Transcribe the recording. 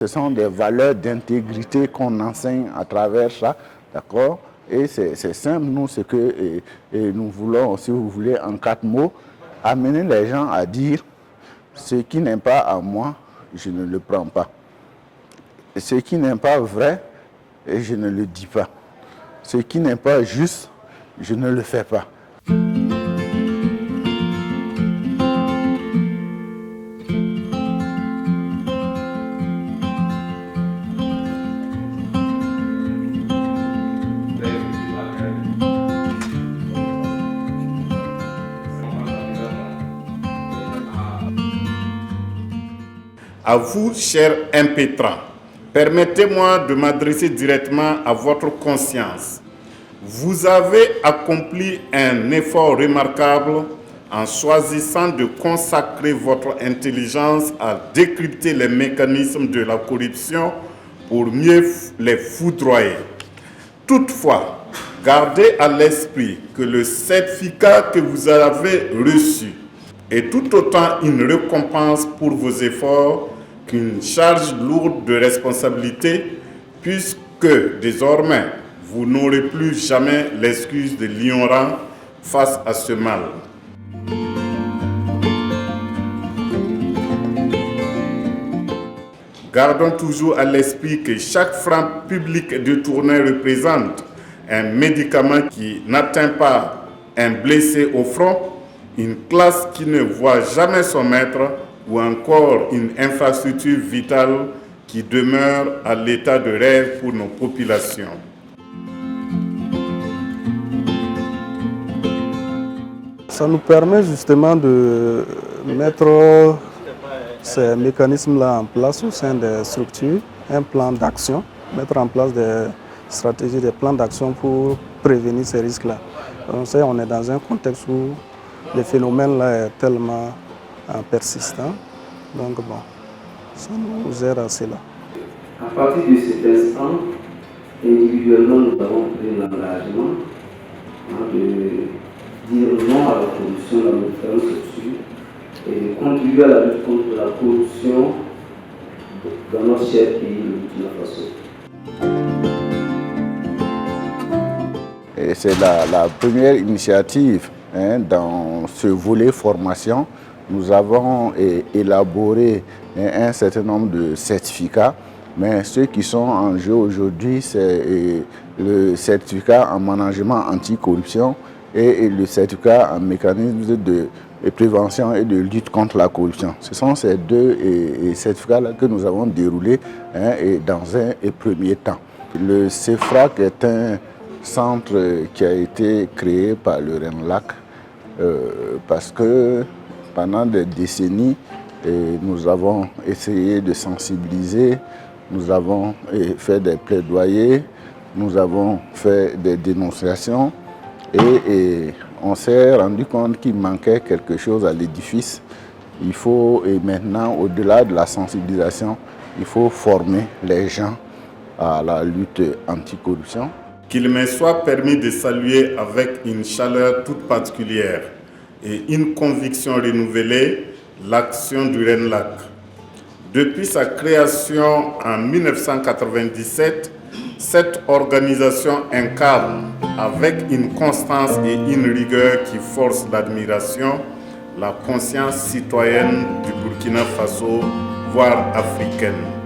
Ce sont des valeurs d'intégrité qu'on enseigne à travers ça, d'accord? Et c'est simple, nous, ce que nous voulons, si vous voulez, en 4 mots, amener les gens à dire ce qui n'est pas à moi, je ne le prends pas. Ce qui n'est pas vrai, je ne le dis pas. Ce qui n'est pas juste, je ne le fais pas. À vous, cher impétrant, permettez-moi de m'adresser directement à votre conscience. Vous avez accompli un effort remarquable en choisissant de consacrer votre intelligence à décrypter les mécanismes de la corruption pour mieux les foudroyer. Toutefois, gardez à l'esprit que le certificat que vous avez reçu est tout autant une récompense pour vos efforts qu'une charge lourde de responsabilité, puisque désormais, vous n'aurez plus jamais l'excuse de l'ignorant face à ce mal. Gardons toujours à l'esprit que chaque franc public détourné représente un médicament qui n'atteint pas un blessé au front, une classe qui ne voit jamais son maître, ou encore une infrastructure vitale qui demeure à l'état de rêve pour nos populations. Ça nous permet justement de mettre ces mécanismes-là en place au sein des structures, un plan d'action, mettre en place des stratégies, des plans d'action pour prévenir ces risques-là. On est dans un contexte où le phénomène-là est tellement persistant. Donc bon, ça nous aide à cela. À partir de cet instant, individuellement, nous avons pris l'engagement de dire non à la corruption dans nos différentes structures et de contribuer à la lutte contre la corruption dans notre cher pays, le Burkina Faso. Et c'est la première initiative dans ce volet formation. Nous avons élaboré un certain nombre de certificats, mais ceux qui sont en jeu aujourd'hui, c'est le certificat en management anticorruption et le certificat en mécanisme de prévention et de lutte contre la corruption. Ce sont ces deux certificats-là que nous avons déroulés dans un premier temps. Le CEFRAC est un centre qui a été créé par le RENLAC parce que pendant des décennies, nous avons essayé de sensibiliser, nous avons fait des plaidoyers, nous avons fait des dénonciations et on s'est rendu compte qu'il manquait quelque chose à l'édifice. Il faut, et maintenant, au-delà de la sensibilisation, il faut former les gens à la lutte anticorruption. Qu'il me soit permis de saluer avec une chaleur toute particulière et une conviction renouvelée l'action du RENLAC. Depuis sa création en 1997, cette organisation incarne avec une constance et une rigueur qui force l'admiration la conscience citoyenne du Burkina Faso, voire africaine.